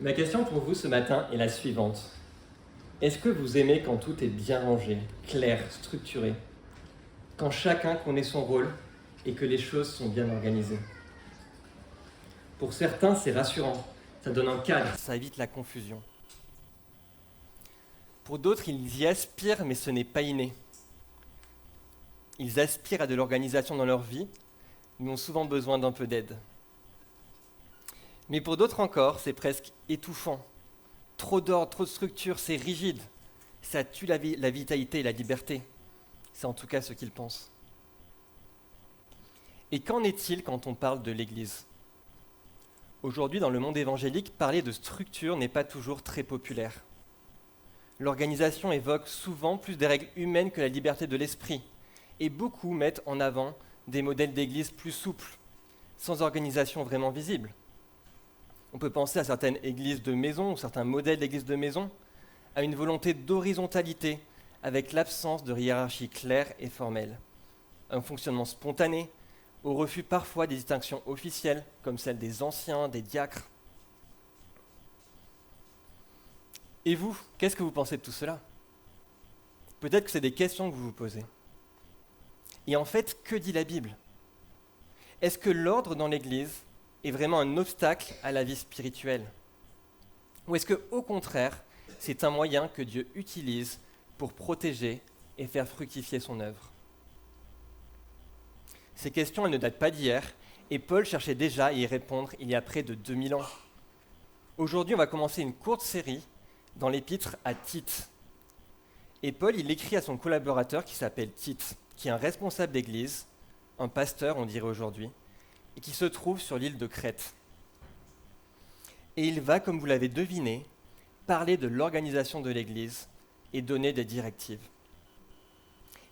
Ma question pour vous ce matin est la suivante. Est-ce que vous aimez quand tout est bien rangé, clair, structuré, quand chacun connaît son rôle et que les choses sont bien organisées? Pour certains, c'est rassurant, ça donne un cadre, ça évite la confusion. Pour d'autres, ils y aspirent, mais ce n'est pas inné. Ils aspirent à de l'organisation dans leur vie, mais ont souvent besoin d'un peu d'aide. Mais pour d'autres encore, c'est presque étouffant. Trop d'ordre, trop de structure, c'est rigide. Ça tue la vitalité et la liberté. C'est en tout cas ce qu'ils pensent. Et qu'en est-il quand on parle de l'Église ? Aujourd'hui, dans le monde évangélique, parler de structure n'est pas toujours très populaire. L'organisation évoque souvent plus des règles humaines que la liberté de l'esprit, et beaucoup mettent en avant des modèles d'Église plus souples, sans organisation vraiment visible. On peut penser à certaines églises de maison ou certains modèles d'églises de maison, à une volonté d'horizontalité avec l'absence de hiérarchie claire et formelle, un fonctionnement spontané, au refus parfois des distinctions officielles comme celle des anciens, des diacres. Et vous, qu'est-ce que vous pensez de tout cela ? Peut-être que c'est des questions que vous vous posez. Et en fait, que dit la Bible ? Est-ce que l'ordre dans l'Église est vraiment un obstacle à la vie spirituelle ? Ou est-ce que, au contraire, c'est un moyen que Dieu utilise pour protéger et faire fructifier son œuvre ? Ces questions, elles ne datent pas d'hier, et Paul cherchait déjà à y répondre il y a près de 2000 ans. Aujourd'hui, on va commencer une courte série dans l'épître à Tite. Et Paul, il écrit à son collaborateur qui s'appelle Tite, qui est un responsable d'église, un pasteur, on dirait aujourd'hui, et qui se trouve sur l'île de Crète. Et il va, comme vous l'avez deviné, parler de l'organisation de l'Église et donner des directives.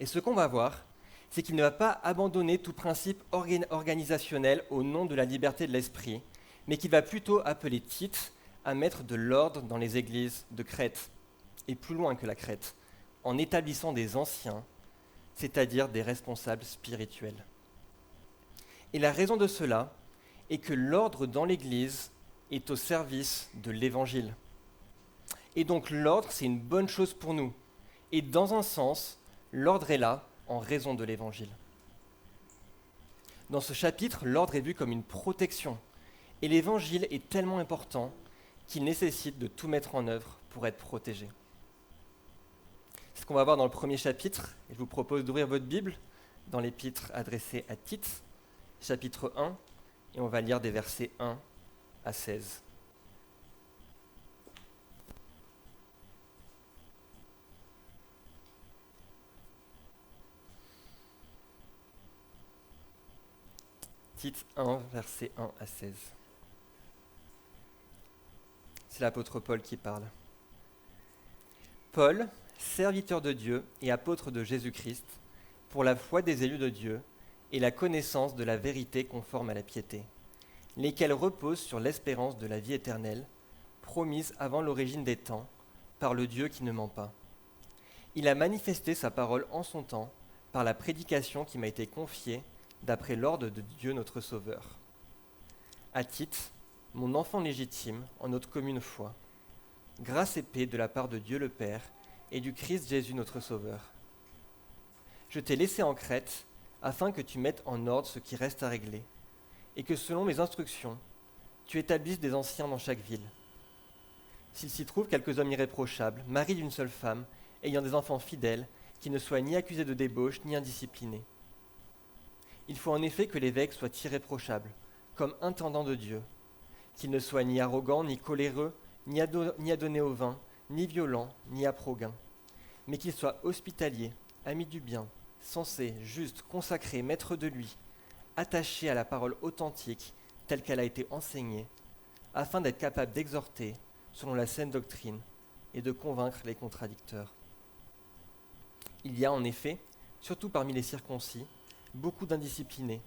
Et ce qu'on va voir, c'est qu'il ne va pas abandonner tout principe organisationnel au nom de la liberté de l'esprit, mais qu'il va plutôt appeler Tite à mettre de l'ordre dans les églises de Crète, et plus loin que la Crète, en établissant des anciens, c'est-à-dire des responsables spirituels. Et la raison de cela est que l'ordre dans l'Église est au service de l'Évangile. Et donc l'ordre, c'est une bonne chose pour nous. Et dans un sens, l'ordre est là en raison de l'Évangile. Dans ce chapitre, l'ordre est vu comme une protection. Et l'Évangile est tellement important qu'il nécessite de tout mettre en œuvre pour être protégé. C'est ce qu'on va voir dans le premier chapitre. Je vous propose d'ouvrir votre Bible dans l'épître adressée à Tite, chapitre 1, et on va lire des versets 1 à 16. Tite 1, versets 1 à 16. C'est l'apôtre Paul qui parle. Paul, serviteur de Dieu et apôtre de Jésus-Christ, pour la foi des élus de Dieu et la connaissance de la vérité conforme à la piété, lesquels reposent sur l'espérance de la vie éternelle, promise avant l'origine des temps, par le Dieu qui ne ment pas. Il a manifesté sa parole en son temps, par la prédication qui m'a été confiée, d'après l'ordre de Dieu notre Sauveur. À Tite, mon enfant légitime en notre commune foi, grâce et paix de la part de Dieu le Père et du Christ Jésus notre Sauveur. Je t'ai laissé en Crète, afin que tu mettes en ordre ce qui reste à régler, et que selon mes instructions, tu établisses des anciens dans chaque ville. S'il s'y trouve quelques hommes irréprochables, maris d'une seule femme, ayant des enfants fidèles, qui ne soient ni accusés de débauche, ni indisciplinés. Il faut en effet que l'évêque soit irréprochable, comme intendant de Dieu, qu'il ne soit ni arrogant, ni coléreux, ni adonné au vin, ni violent, ni aprogain, mais qu'il soit hospitalier, ami du bien, sensé, juste, consacré, maître de lui, attaché à la parole authentique telle qu'elle a été enseignée, afin d'être capable d'exhorter selon la saine doctrine et de convaincre les contradicteurs. Il y a en effet, surtout parmi les circoncis, beaucoup d'indisciplinés,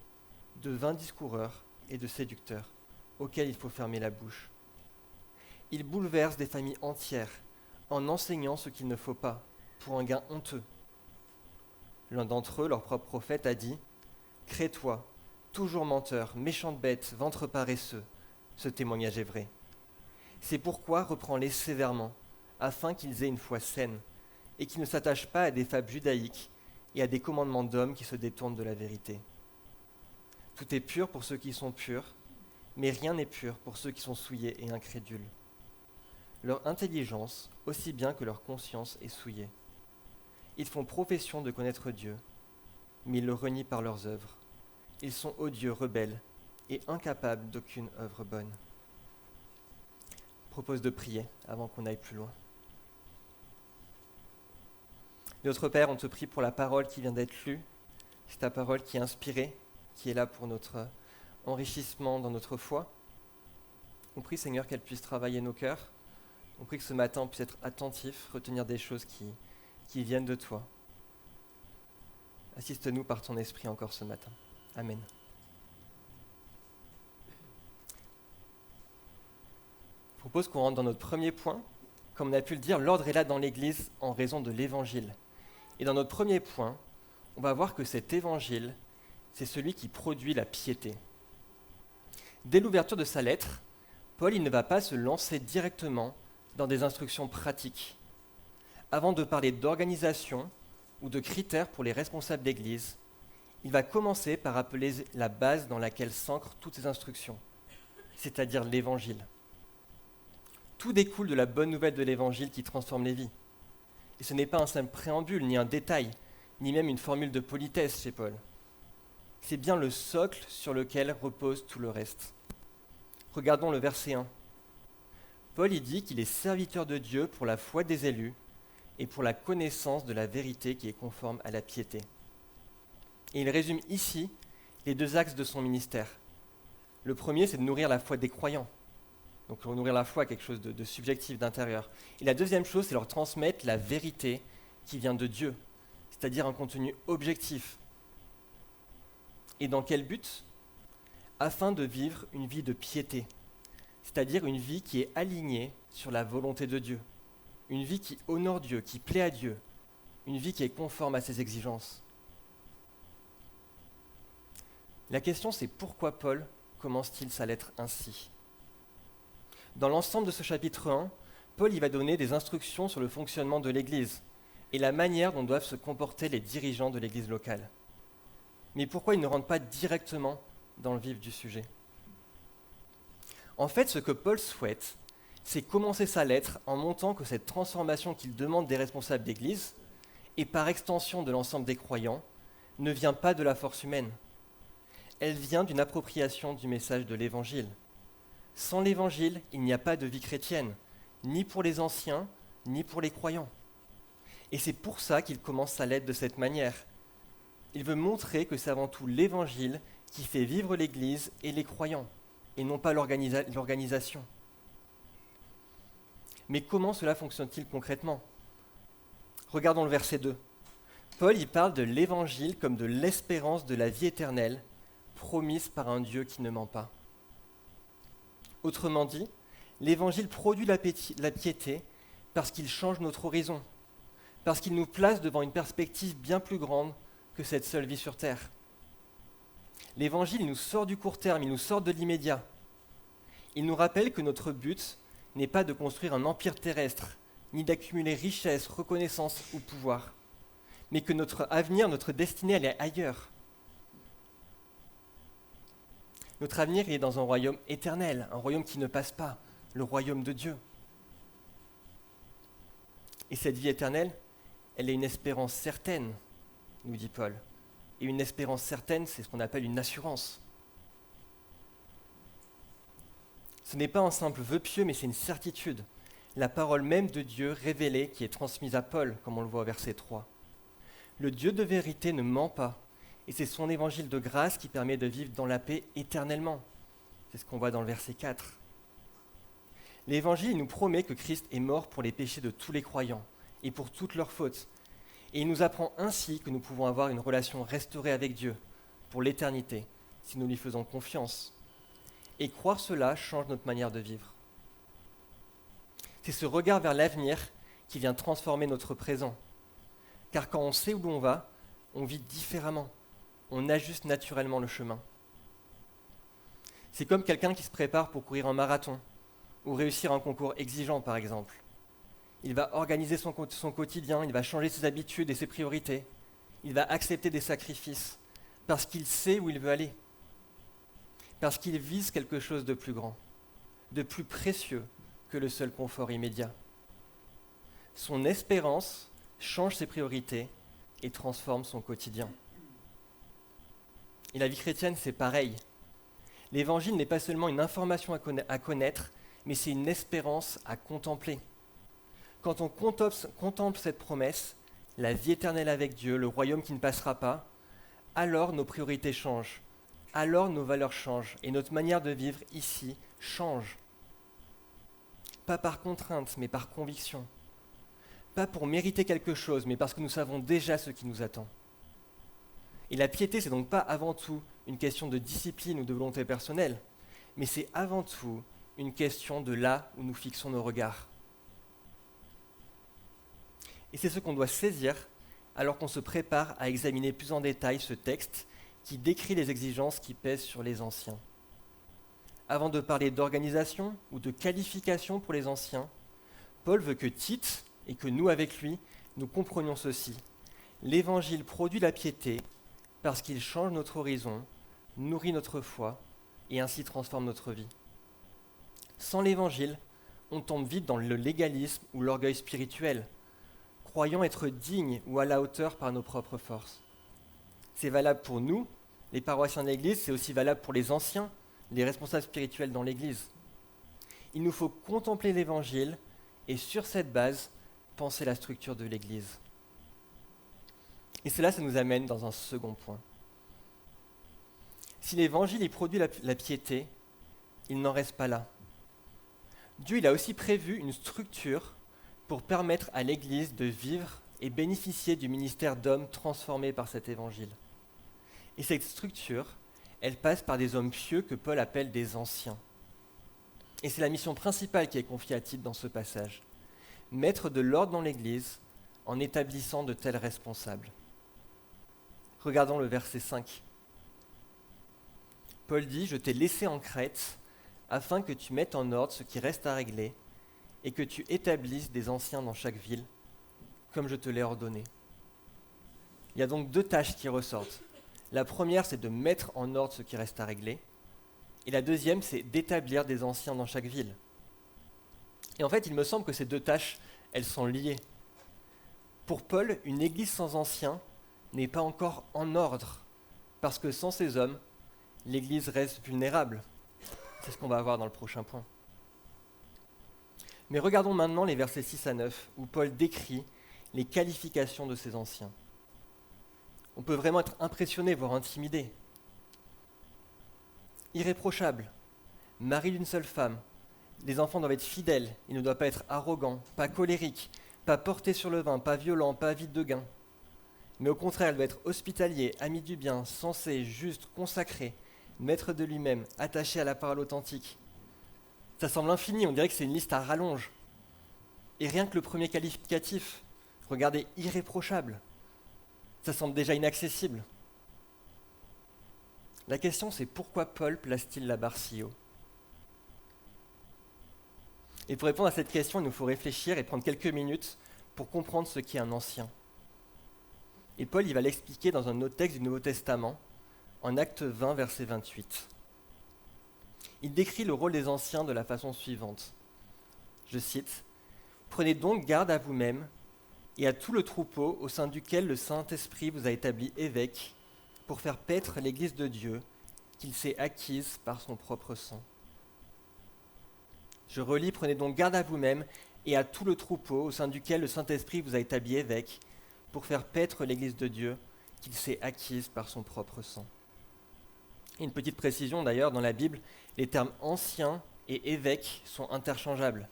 de vains discoureurs et de séducteurs, auxquels il faut fermer la bouche. Ils bouleversent des familles entières en enseignant ce qu'il ne faut pas, pour un gain honteux. L'un d'entre eux, leur propre prophète, a dit « Crétois, toujours menteur, méchante bête, ventre paresseux, ce témoignage est vrai. C'est pourquoi reprends-les sévèrement, afin qu'ils aient une foi saine, et qu'ils ne s'attachent pas à des fables judaïques et à des commandements d'hommes qui se détournent de la vérité. Tout est pur pour ceux qui sont purs, mais rien n'est pur pour ceux qui sont souillés et incrédules. Leur intelligence, aussi bien que leur conscience, est souillée. Ils font profession de connaître Dieu, mais ils le renient par leurs œuvres. Ils sont odieux, rebelles, et incapables d'aucune œuvre bonne. Je propose de prier avant qu'on aille plus loin. Notre Père, on te prie pour la parole qui vient d'être lue. C'est ta parole qui est inspirée, qui est là pour notre enrichissement dans notre foi. On prie, Seigneur, qu'elle puisse travailler nos cœurs. On prie que ce matin, on puisse être attentif, retenir des choses qui viennent de toi. Assiste-nous par ton esprit encore ce matin. Amen. Je propose qu'on rentre dans notre premier point. Comme on a pu le dire, l'ordre est là dans l'Église en raison de l'Évangile. Et dans notre premier point, on va voir que cet Évangile, c'est celui qui produit la piété. Dès l'ouverture de sa lettre, Paul il ne va pas se lancer directement dans des instructions pratiques. Avant de parler d'organisation ou de critères pour les responsables d'Église, il va commencer par rappeler la base dans laquelle s'ancrent toutes ces instructions, c'est-à-dire l'Évangile. Tout découle de la bonne nouvelle de l'Évangile qui transforme les vies. Et ce n'est pas un simple préambule, ni un détail, ni même une formule de politesse chez Paul. C'est bien le socle sur lequel repose tout le reste. Regardons le verset 1. Paul y dit qu'il est serviteur de Dieu pour la foi des élus et pour la connaissance de la vérité qui est conforme à la piété. Et il résume ici les deux axes de son ministère. Le premier, c'est de nourrir la foi des croyants. Donc nourrir la foi, quelque chose de subjectif, d'intérieur. Et la deuxième chose, c'est leur transmettre la vérité qui vient de Dieu, c'est-à-dire un contenu objectif. Et dans quel but ? Afin de vivre une vie de piété, c'est-à-dire une vie qui est alignée sur la volonté de Dieu, une vie qui honore Dieu, qui plaît à Dieu, une vie qui est conforme à ses exigences. La question, c'est pourquoi Paul commence-t-il sa lettre ainsi ? Dans l'ensemble de ce chapitre 1, Paul y va donner des instructions sur le fonctionnement de l'Église et la manière dont doivent se comporter les dirigeants de l'Église locale. Mais pourquoi il ne rentre pas directement dans le vif du sujet ? En fait, ce que Paul souhaite, c'est commencer sa lettre en montrant que cette transformation qu'il demande des responsables d'Église, et par extension de l'ensemble des croyants, ne vient pas de la force humaine. Elle vient d'une appropriation du message de l'Évangile. Sans l'Évangile, il n'y a pas de vie chrétienne, ni pour les anciens, ni pour les croyants. Et c'est pour ça qu'il commence sa lettre de cette manière. Il veut montrer que c'est avant tout l'Évangile qui fait vivre l'Église et les croyants, et non pas l'organisation. Mais comment cela fonctionne-t-il concrètement ? Regardons le verset 2. Paul y parle de l'Évangile comme de l'espérance de la vie éternelle, promise par un Dieu qui ne ment pas. Autrement dit, l'Évangile produit la piété parce qu'il change notre horizon, parce qu'il nous place devant une perspective bien plus grande que cette seule vie sur terre. L'Évangile nous sort du court terme, il nous sort de l'immédiat. Il nous rappelle que notre but n'est pas de construire un empire terrestre, ni d'accumuler richesse, reconnaissance ou pouvoir, mais que notre avenir, notre destinée, elle est ailleurs. Notre avenir, il est dans un royaume éternel, un royaume qui ne passe pas, le royaume de Dieu. Et cette vie éternelle, elle est une espérance certaine, nous dit Paul. Et une espérance certaine, c'est ce qu'on appelle une assurance. Ce n'est pas un simple vœu pieux, mais c'est une certitude. La parole même de Dieu révélée qui est transmise à Paul, comme on le voit au verset 3. Le Dieu de vérité ne ment pas. Et c'est son évangile de grâce qui permet de vivre dans la paix éternellement. C'est ce qu'on voit dans le verset 4. L'évangile nous promet que Christ est mort pour les péchés de tous les croyants et pour toutes leurs fautes. Et il nous apprend ainsi que nous pouvons avoir une relation restaurée avec Dieu pour l'éternité, si nous lui faisons confiance. Et croire cela change notre manière de vivre. C'est ce regard vers l'avenir qui vient transformer notre présent. Car quand on sait où l'on va, on vit différemment. On ajuste naturellement le chemin. C'est comme quelqu'un qui se prépare pour courir un marathon ou réussir un concours exigeant par exemple. Il va organiser son quotidien, il va changer ses habitudes et ses priorités. Il va accepter des sacrifices parce qu'il sait où il veut aller, parce qu'il vise quelque chose de plus grand, de plus précieux que le seul confort immédiat. Son espérance change ses priorités et transforme son quotidien. Et la vie chrétienne, c'est pareil. L'évangile n'est pas seulement une information à connaître, mais c'est une espérance à contempler. Quand on contemple cette promesse, la vie éternelle avec Dieu, le royaume qui ne passera pas, alors nos priorités changent, alors nos valeurs changent et notre manière de vivre ici change. Pas par contrainte, mais par conviction. Pas pour mériter quelque chose, mais parce que nous savons déjà ce qui nous attend. Et la piété, c'est donc pas avant tout une question de discipline ou de volonté personnelle, mais c'est avant tout une question de là où nous fixons nos regards. Et c'est ce qu'on doit saisir alors qu'on se prépare à examiner plus en détail ce texte qui décrit les exigences qui pèsent sur les anciens. Avant de parler d'organisation ou de qualification pour les anciens, Paul veut que Tite, et que nous avec lui, nous comprenions ceci. L'Évangile produit la piété parce qu'il change notre horizon, nourrit notre foi et ainsi transforme notre vie. Sans l'Évangile, on tombe vite dans le légalisme ou l'orgueil spirituel, croyant être dignes ou à la hauteur par nos propres forces. C'est valable pour nous, les paroissiens de l'Église, c'est aussi valable pour les anciens, les responsables spirituels dans l'Église. Il nous faut contempler l'Évangile et sur cette base, penser la structure de l'Église. Et cela, ça nous amène dans un second point. Si l'Évangile y produit la piété, il n'en reste pas là. Dieu il a aussi prévu une structure pour permettre à l'Église de vivre et bénéficier du ministère d'hommes transformés par cet Évangile. Et cette structure, elle passe par des hommes pieux que Paul appelle des anciens. Et c'est la mission principale qui est confiée à Tite dans ce passage. Mettre de l'ordre dans l'Église en établissant de tels responsables. Regardons le verset 5. Paul dit « Je t'ai laissé en Crète afin que tu mettes en ordre ce qui reste à régler et que tu établisses des anciens dans chaque ville, comme je te l'ai ordonné. » Il y a donc deux tâches qui ressortent. La première, c'est de mettre en ordre ce qui reste à régler. Et la deuxième, c'est d'établir des anciens dans chaque ville. Et en fait, il me semble que ces deux tâches, elles sont liées. Pour Paul, une église sans anciens n'est pas encore en ordre, parce que sans ces hommes, l'église reste vulnérable. C'est ce qu'on va voir dans le prochain point. Mais regardons maintenant les versets 6 à 9, où Paul décrit les qualifications de ces anciens. On peut vraiment être impressionné, voire intimidé. Irréprochable, mari d'une seule femme, les enfants doivent être fidèles, ils ne doivent pas être arrogants, pas colériques, pas portés sur le vin, pas violents, pas avides de gain. Mais au contraire, il doit être hospitalier, ami du bien, sensé, juste, consacré, maître de lui-même, attaché à la parole authentique. Ça semble infini, on dirait que c'est une liste à rallonge. Et rien que le premier qualificatif, regardez, irréprochable, ça semble déjà inaccessible. La question c'est pourquoi Paul place-t-il la barre si haut ? Et pour répondre à cette question, il nous faut réfléchir et prendre quelques minutes pour comprendre ce qu'est un ancien. Et Paul, il va l'expliquer dans un autre texte du Nouveau Testament, en Acte 20, verset 28. Il décrit le rôle des anciens de la façon suivante. Je cite, « Prenez donc garde à vous-même et à tout le troupeau au sein duquel le Saint-Esprit vous a établi évêque pour faire paître l'Église de Dieu qu'il s'est acquise par son propre sang. » Je relis, « Prenez donc garde à vous-même et à tout le troupeau au sein duquel le Saint-Esprit vous a établi évêque pour faire paître l'Église de Dieu qu'il s'est acquise par son propre sang. » Et une petite précision d'ailleurs, dans la Bible, les termes ancien et évêque sont interchangeables.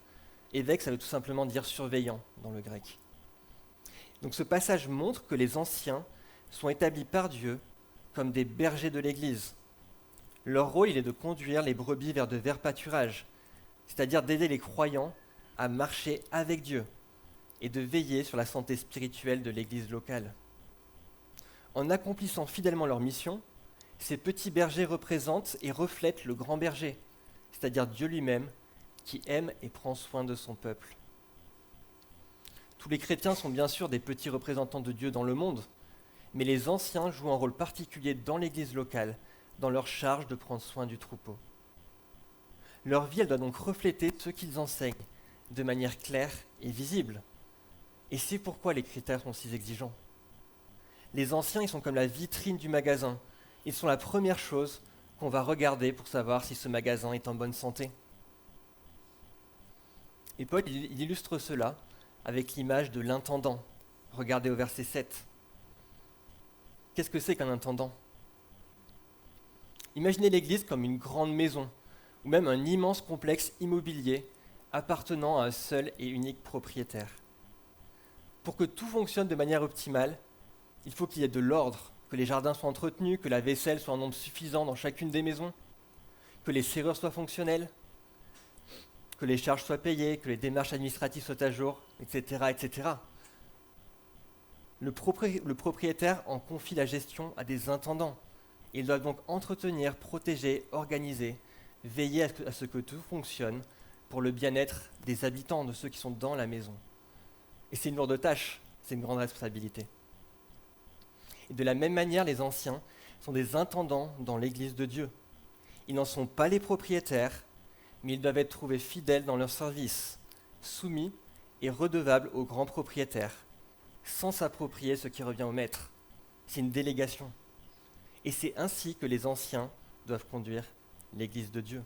Évêque, ça veut tout simplement dire surveillant dans le grec. Donc ce passage montre que les anciens sont établis par Dieu comme des bergers de l'Église. Leur rôle, il est de conduire les brebis vers de verts pâturages, c'est-à-dire d'aider les croyants à marcher avec Dieu et de veiller sur la santé spirituelle de l'Église locale. En accomplissant fidèlement leur mission, ces petits bergers représentent et reflètent le grand berger, c'est-à-dire Dieu lui-même, qui aime et prend soin de son peuple. Tous les chrétiens sont bien sûr des petits représentants de Dieu dans le monde, mais les anciens jouent un rôle particulier dans l'Église locale, dans leur charge de prendre soin du troupeau. Leur vie, elle doit donc refléter ce qu'ils enseignent, de manière claire et visible. Et c'est pourquoi les critères sont si exigeants. Les anciens, ils sont comme la vitrine du magasin. Ils sont la première chose qu'on va regarder pour savoir si ce magasin est en bonne santé. Et Paul, il illustre cela avec l'image de l'intendant. Regardez au verset 7. Qu'est-ce que c'est qu'un intendant ? Imaginez l'Église comme une grande maison, ou même un immense complexe immobilier appartenant à un seul et unique propriétaire. Pour que tout fonctionne de manière optimale, il faut qu'il y ait de l'ordre, que les jardins soient entretenus, que la vaisselle soit en nombre suffisant dans chacune des maisons, que les serrures soient fonctionnelles, que les charges soient payées, que les démarches administratives soient à jour, etc. etc. Le propriétaire en confie la gestion à des intendants. Ils doivent donc entretenir, protéger, organiser, veiller à ce que tout fonctionne pour le bien-être des habitants, de ceux qui sont dans la maison. Et c'est une lourde tâche, c'est une grande responsabilité. Et de la même manière, les anciens sont des intendants dans l'Église de Dieu. Ils n'en sont pas les propriétaires, mais ils doivent être trouvés fidèles dans leur service, soumis et redevables au grand propriétaire, sans s'approprier ce qui revient au maître. C'est une délégation. Et c'est ainsi que les anciens doivent conduire l'Église de Dieu.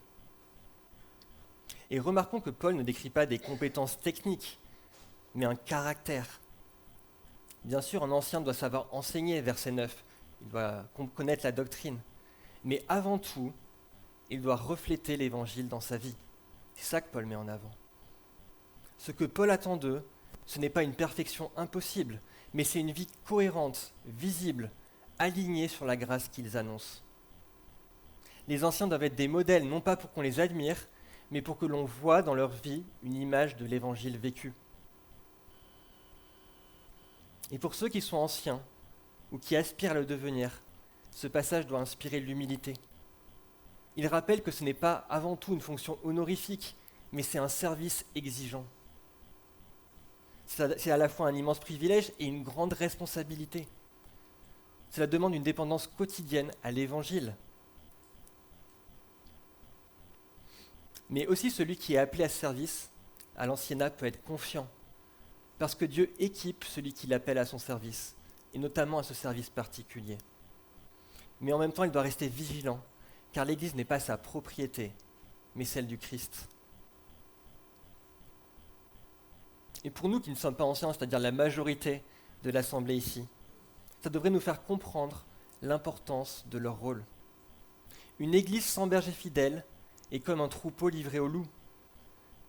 Et remarquons que Paul ne décrit pas des compétences techniques, mais un caractère. Bien sûr, un ancien doit savoir enseigner, verset 9, il doit connaître la doctrine, mais avant tout, il doit refléter l'Évangile dans sa vie. C'est ça que Paul met en avant. Ce que Paul attend d'eux, ce n'est pas une perfection impossible, mais c'est une vie cohérente, visible, alignée sur la grâce qu'ils annoncent. Les anciens doivent être des modèles, non pas pour qu'on les admire, mais pour que l'on voie dans leur vie une image de l'Évangile vécu. Et pour ceux qui sont anciens ou qui aspirent à le devenir, ce passage doit inspirer l'humilité. Il rappelle que ce n'est pas avant tout une fonction honorifique, mais c'est un service exigeant. C'est à la fois un immense privilège et une grande responsabilité. Cela demande une dépendance quotidienne à l'Évangile. Mais aussi celui qui est appelé à ce service, à l'anciennat, peut être confiant, parce que Dieu équipe celui qui l'appelle à son service, et notamment à ce service particulier. Mais en même temps, il doit rester vigilant, car l'Église n'est pas sa propriété, mais celle du Christ. Et pour nous qui ne sommes pas anciens, c'est-à-dire la majorité de l'Assemblée ici, ça devrait nous faire comprendre l'importance de leur rôle. Une Église sans berger fidèle est comme un troupeau livré aux loups,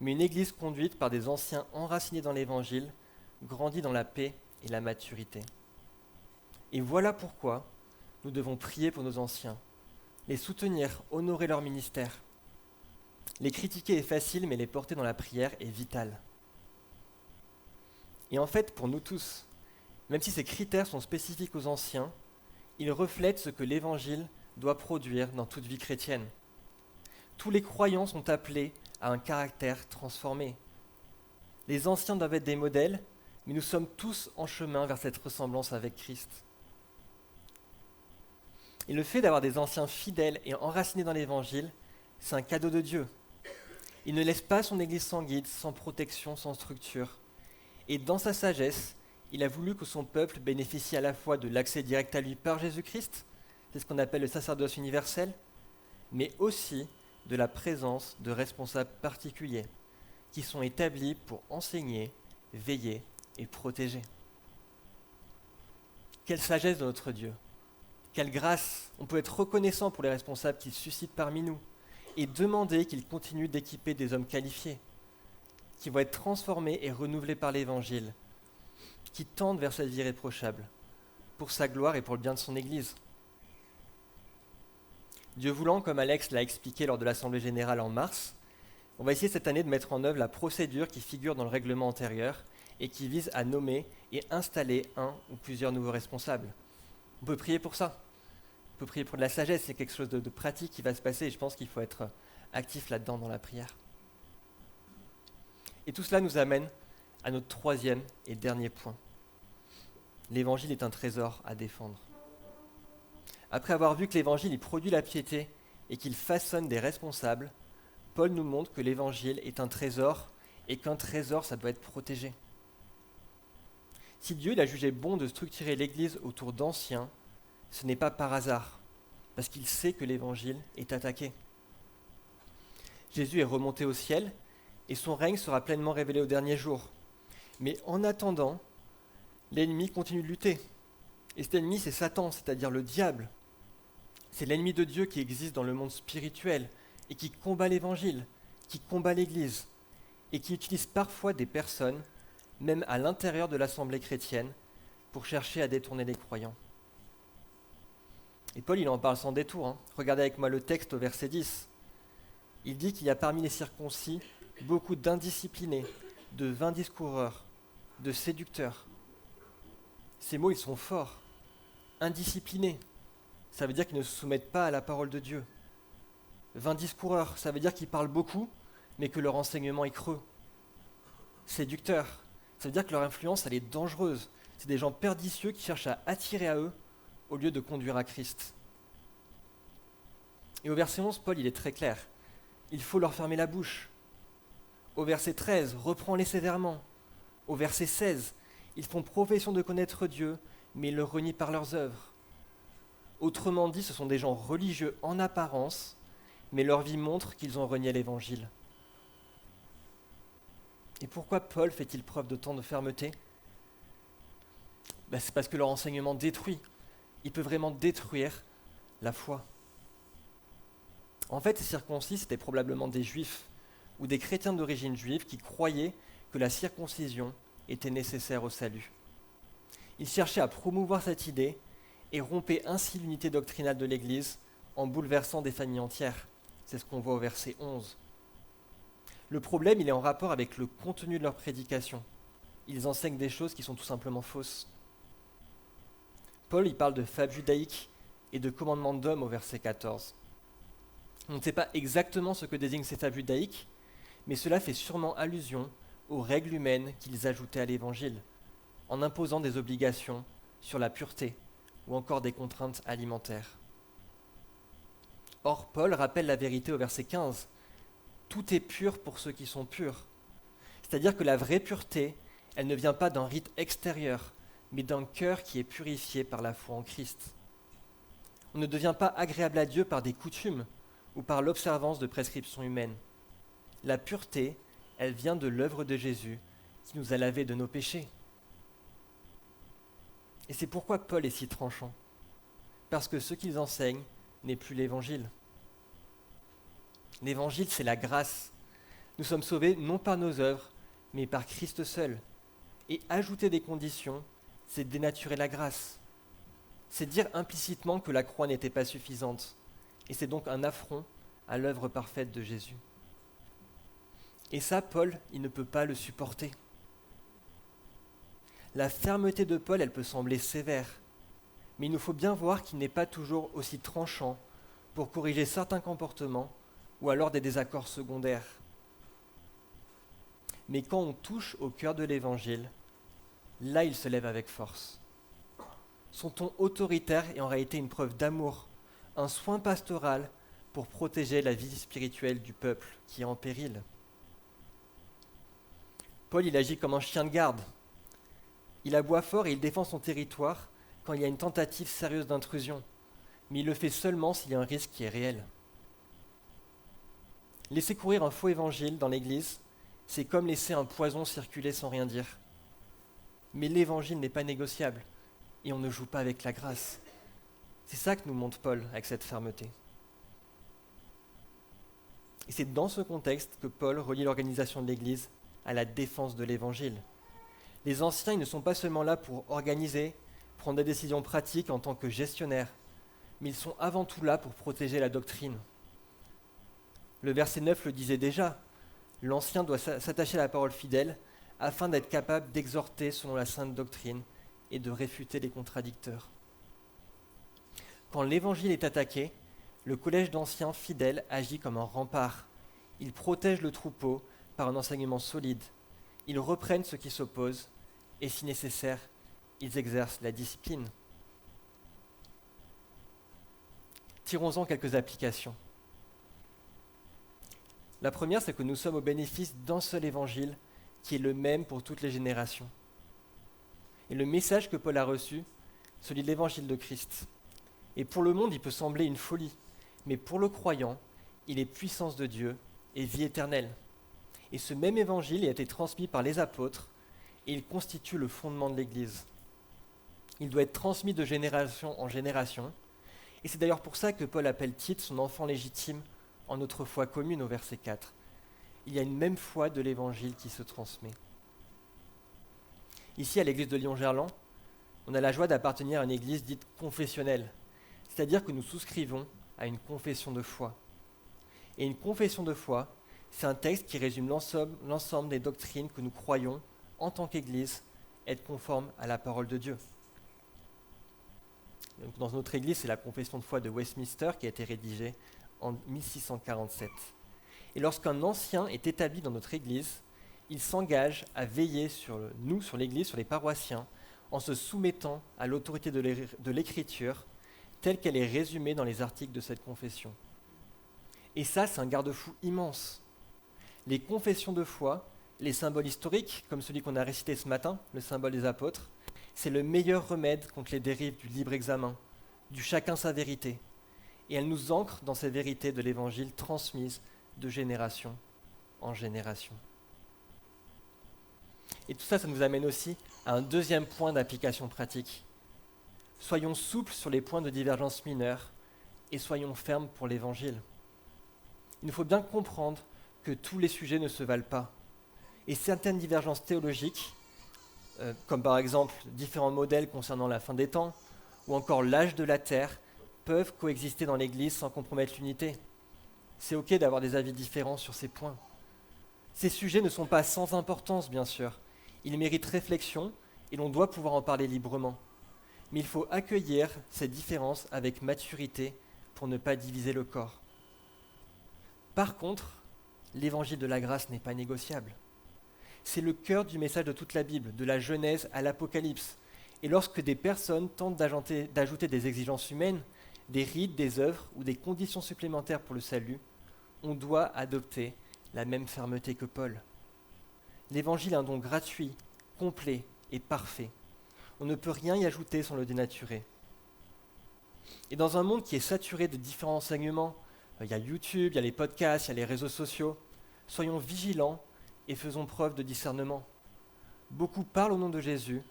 mais une Église conduite par des anciens enracinés dans l'Évangile grandit dans la paix et la maturité. Et voilà pourquoi nous devons prier pour nos anciens, les soutenir, honorer leur ministère. Les critiquer est facile, mais les porter dans la prière est vital. Et en fait, pour nous tous, même si ces critères sont spécifiques aux anciens, ils reflètent ce que l'Évangile doit produire dans toute vie chrétienne. Tous les croyants sont appelés à un caractère transformé. Les anciens doivent être des modèles, mais nous sommes tous en chemin vers cette ressemblance avec Christ. Et le fait d'avoir des anciens fidèles et enracinés dans l'Évangile, c'est un cadeau de Dieu. Il ne laisse pas son Église sans guide, sans protection, sans structure. Et dans sa sagesse, il a voulu que son peuple bénéficie à la fois de l'accès direct à lui par Jésus-Christ, c'est ce qu'on appelle le sacerdoce universel, mais aussi de la présence de responsables particuliers qui sont établis pour enseigner, veiller et protéger. Quelle sagesse de notre Dieu! Quelle grâce! On peut être reconnaissant pour les responsables qu'il suscite parmi nous et demander qu'ils continuent d'équiper des hommes qualifiés, qui vont être transformés et renouvelés par l'Évangile, qui tendent vers cette vie irréprochable, pour sa gloire et pour le bien de son Église. Dieu voulant, comme Alex l'a expliqué lors de l'Assemblée générale en mars, on va essayer cette année de mettre en œuvre la procédure qui figure dans le règlement antérieur et qui vise à nommer et installer un ou plusieurs nouveaux responsables. On peut prier pour ça. On peut prier pour de la sagesse, c'est quelque chose de pratique qui va se passer et je pense qu'il faut être actif là-dedans dans la prière. Et tout cela nous amène à notre troisième et dernier point. L'évangile est un trésor à défendre. Après avoir vu que l'évangile il produit la piété et qu'il façonne des responsables, Paul nous montre que l'évangile est un trésor et qu'un trésor, ça doit être protégé. Si Dieu il a jugé bon de structurer l'Église autour d'anciens, ce n'est pas par hasard, parce qu'il sait que l'évangile est attaqué. Jésus est remonté au ciel et son règne sera pleinement révélé au dernier jour. Mais en attendant, l'ennemi continue de lutter. Et cet ennemi, c'est Satan, c'est-à-dire le diable. C'est l'ennemi de Dieu qui existe dans le monde spirituel et qui combat l'évangile, qui combat l'Église et qui utilise parfois des personnes, même à l'intérieur de l'assemblée chrétienne, pour chercher à détourner les croyants. Et Paul, il en parle sans détour. Regardez avec moi le texte au verset 10. Il dit qu'il y a parmi les circoncis beaucoup d'indisciplinés, de vains discoureurs, de séducteurs. Ces mots, ils sont forts. Indisciplinés, ça veut dire qu'ils ne se soumettent pas à la parole de Dieu. Vains discoureurs, ça veut dire qu'ils parlent beaucoup, mais que leur enseignement est creux. Séducteurs, ça veut dire que leur influence, elle est dangereuse. C'est des gens pernicieux qui cherchent à attirer à eux au lieu de conduire à Christ. Et au verset 11, Paul, il est très clair. Il faut leur fermer la bouche. Au verset 13, reprends-les sévèrement. Au verset 16, ils font profession de connaître Dieu, mais ils le renient par leurs œuvres. Autrement dit, ce sont des gens religieux en apparence, mais leur vie montre qu'ils ont renié l'Évangile. Et pourquoi Paul fait-il preuve de tant de fermeté ? C'est parce que leur enseignement détruit. Il peut vraiment détruire la foi. En fait, ces circoncis, c'était probablement des juifs ou des chrétiens d'origine juive qui croyaient que la circoncision était nécessaire au salut. Ils cherchaient à promouvoir cette idée et rompaient ainsi l'unité doctrinale de l'Église en bouleversant des familles entières. C'est ce qu'on voit au verset 11. Le problème, il est en rapport avec le contenu de leur prédication. Ils enseignent des choses qui sont tout simplement fausses. Paul, il parle de fables judaïques et de commandements d'hommes au verset 14. On ne sait pas exactement ce que désignent ces fables judaïques, mais cela fait sûrement allusion aux règles humaines qu'ils ajoutaient à l'Évangile, en imposant des obligations sur la pureté ou encore des contraintes alimentaires. Or, Paul rappelle la vérité au verset 15. Tout est pur pour ceux qui sont purs. C'est-à-dire que la vraie pureté, elle ne vient pas d'un rite extérieur, mais d'un cœur qui est purifié par la foi en Christ. On ne devient pas agréable à Dieu par des coutumes ou par l'observance de prescriptions humaines. La pureté, elle vient de l'œuvre de Jésus qui nous a lavés de nos péchés. Et c'est pourquoi Paul est si tranchant. Parce que ce qu'ils enseignent n'est plus l'Évangile. L'Évangile, c'est la grâce. Nous sommes sauvés non par nos œuvres, mais par Christ seul. Et ajouter des conditions, c'est dénaturer la grâce. C'est dire implicitement que la croix n'était pas suffisante. Et c'est donc un affront à l'œuvre parfaite de Jésus. Et ça, Paul, il ne peut pas le supporter. La fermeté de Paul, elle peut sembler sévère, mais il nous faut bien voir qu'il n'est pas toujours aussi tranchant pour corriger certains comportements ou alors des désaccords secondaires. Mais quand on touche au cœur de l'Évangile, là il se lève avec force. Son ton autoritaire est en réalité une preuve d'amour, un soin pastoral pour protéger la vie spirituelle du peuple qui est en péril. Paul, il agit comme un chien de garde. Il aboie fort et il défend son territoire quand il y a une tentative sérieuse d'intrusion, mais il le fait seulement s'il y a un risque qui est réel. Laisser courir un faux évangile dans l'Église, c'est comme laisser un poison circuler sans rien dire. Mais l'Évangile n'est pas négociable et on ne joue pas avec la grâce. C'est ça que nous montre Paul avec cette fermeté. Et c'est dans ce contexte que Paul relie l'organisation de l'Église à la défense de l'Évangile. Les anciens, ils ne sont pas seulement là pour organiser, prendre des décisions pratiques en tant que gestionnaires, mais ils sont avant tout là pour protéger la doctrine. Le verset 9 le disait déjà, l'ancien doit s'attacher à la parole fidèle afin d'être capable d'exhorter selon la sainte doctrine et de réfuter les contradicteurs. Quand l'Évangile est attaqué, le collège d'anciens fidèles agit comme un rempart. Il protège le troupeau par un enseignement solide ils reprennent ce qui s'oppose, et si nécessaire, ils exercent la discipline. Tirons-en quelques applications. La première, c'est que nous sommes au bénéfice d'un seul évangile qui est le même pour toutes les générations. Et le message que Paul a reçu, celui de l'évangile de Christ. Et pour le monde, il peut sembler une folie, mais pour le croyant, il est puissance de Dieu et vie éternelle. Et ce même évangile a été transmis par les apôtres et il constitue le fondement de l'Église. Il doit être transmis de génération en génération. Et c'est d'ailleurs pour ça que Paul appelle Tite son enfant légitime en notre foi commune au verset 4. Il y a une même foi de l'Évangile qui se transmet. Ici, à l'église de Lyon-Gerland, on a la joie d'appartenir à une église dite confessionnelle, c'est-à-dire que nous souscrivons à une confession de foi. Et une confession de foi, c'est un texte qui résume l'ensemble des doctrines que nous croyons, en tant qu'Église, être conformes à la parole de Dieu. Donc, dans notre Église, c'est la confession de foi de Westminster qui a été rédigée en 1647. Et lorsqu'un ancien est établi dans notre Église, il s'engage à veiller sur nous, sur l'Église, sur les paroissiens, en se soumettant à l'autorité de l'Écriture, telle qu'elle est résumée dans les articles de cette confession. Et ça, c'est un garde-fou immense. Les confessions de foi, les symboles historiques, comme celui qu'on a récité ce matin, le symbole des apôtres, c'est le meilleur remède contre les dérives du libre examen, du chacun sa vérité. Et elles nous ancrent dans ces vérités de l'Évangile transmises de génération en génération. Et tout ça, ça nous amène aussi à un deuxième point d'application pratique. Soyons souples sur les points de divergence mineurs et soyons fermes pour l'Évangile. Il nous faut bien comprendre que tous les sujets ne se valent pas. Et certaines divergences théologiques, comme par exemple différents modèles concernant la fin des temps, ou encore l'âge de la terre, peuvent coexister dans l'Église sans compromettre l'unité. C'est ok d'avoir des avis différents sur ces points. Ces sujets ne sont pas sans importance, bien sûr. Ils méritent réflexion et l'on doit pouvoir en parler librement. Mais il faut accueillir ces différences avec maturité pour ne pas diviser le corps. Par contre, l'évangile de la grâce n'est pas négociable. C'est le cœur du message de toute la Bible, de la Genèse à l'Apocalypse. Et lorsque des personnes tentent d'ajouter des exigences humaines, des rites, des œuvres ou des conditions supplémentaires pour le salut, on doit adopter la même fermeté que Paul. L'évangile est un don gratuit, complet et parfait. On ne peut rien y ajouter sans le dénaturer. Et dans un monde qui est saturé de différents enseignements, il y a YouTube, il y a les podcasts, il y a les réseaux sociaux, soyons vigilants et faisons preuve de discernement. Beaucoup parlent au nom de Jésus,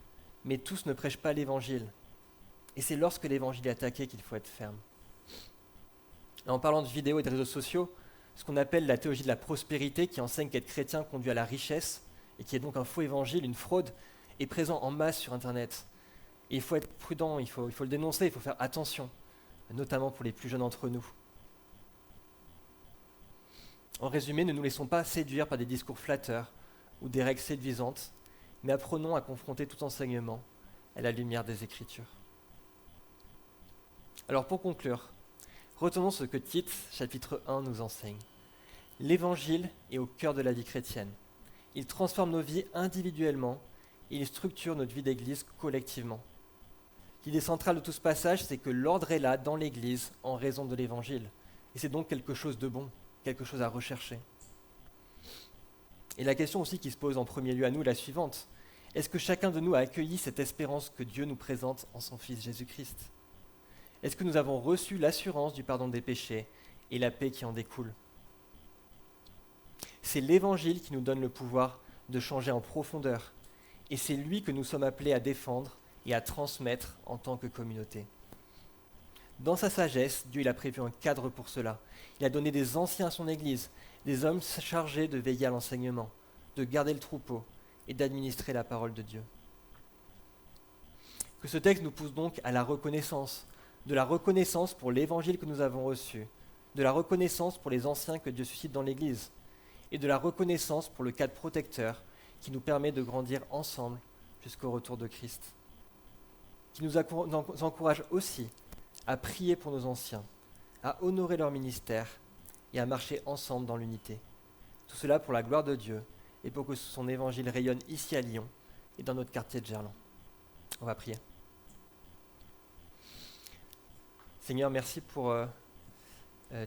mais tous ne prêchent pas l'évangile. Et c'est lorsque l'évangile est attaqué qu'il faut être ferme. Et en parlant de vidéos et de réseaux sociaux, ce qu'on appelle la théologie de la prospérité, qui enseigne qu'être chrétien conduit à la richesse, et qui est donc un faux évangile, une fraude, est présent en masse sur Internet. Et il faut être prudent, il faut le dénoncer, il faut faire attention, notamment pour les plus jeunes d'entre nous. En résumé, ne nous laissons pas séduire par des discours flatteurs ou des règles séduisantes, mais apprenons à confronter tout enseignement à la lumière des Écritures. Alors pour conclure, retenons ce que Tite, chapitre 1, nous enseigne. L'Évangile est au cœur de la vie chrétienne. Il transforme nos vies individuellement et il structure notre vie d'Église collectivement. L'idée centrale de tout ce passage, c'est que l'ordre est là dans l'Église en raison de l'Évangile. Et c'est donc quelque chose de bon, quelque chose à rechercher. Et la question aussi qui se pose en premier lieu à nous est la suivante. Est-ce que chacun de nous a accueilli cette espérance que Dieu nous présente en son Fils Jésus-Christ ? Est-ce que nous avons reçu l'assurance du pardon des péchés et la paix qui en découle ? C'est l'Évangile qui nous donne le pouvoir de changer en profondeur. Et c'est lui que nous sommes appelés à défendre et à transmettre en tant que communauté. Dans sa sagesse, Dieu il a prévu un cadre pour cela. Il a donné des anciens à son Église, des hommes chargés de veiller à l'enseignement, de garder le troupeau et d'administrer la parole de Dieu. Que ce texte nous pousse donc à la reconnaissance, de la reconnaissance pour l'Évangile que nous avons reçu, de la reconnaissance pour les anciens que Dieu suscite dans l'Église, et de la reconnaissance pour le cadre protecteur qui nous permet de grandir ensemble jusqu'au retour de Christ. Qui nous encourage aussi à prier pour nos anciens, à honorer leur ministère et à marcher ensemble dans l'unité. Tout cela pour la gloire de Dieu et pour que son évangile rayonne ici à Lyon et dans notre quartier de Gerland. On va prier. Seigneur, merci pour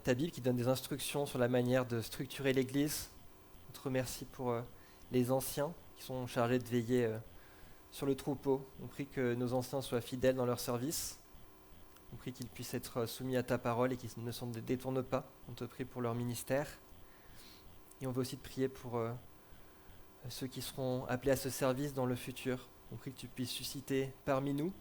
ta Bible qui donne des instructions sur la manière de structurer l'Église. On te remercie pour les anciens qui sont chargés de veiller sur le troupeau. On prie que nos anciens soient fidèles dans leur service. On prie qu'ils puissent être soumis à ta parole et qu'ils ne s'en détournent pas. On te prie pour leur ministère. Et on veut aussi te prier pour ceux qui seront appelés à ce service dans le futur. On prie que tu puisses susciter parmi nous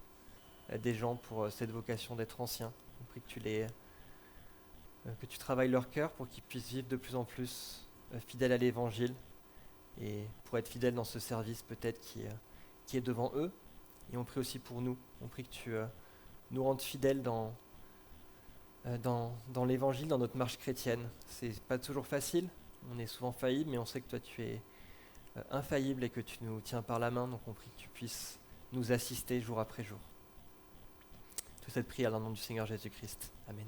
des gens pour cette vocation d'être anciens. On prie que tu travailles leur cœur pour qu'ils puissent vivre de plus en plus fidèles à l'Évangile et pour être fidèles dans ce service peut-être qui est devant eux. Et on prie aussi pour nous. On prie que tu nous rendes fidèles dans l'Évangile, dans notre marche chrétienne. C'est pas toujours facile, on est souvent faillible, mais on sait que toi tu es infaillible et que tu nous tiens par la main. Donc on prie que tu puisses nous assister jour après jour. Toute cette prière dans le nom du Seigneur Jésus-Christ. Amen.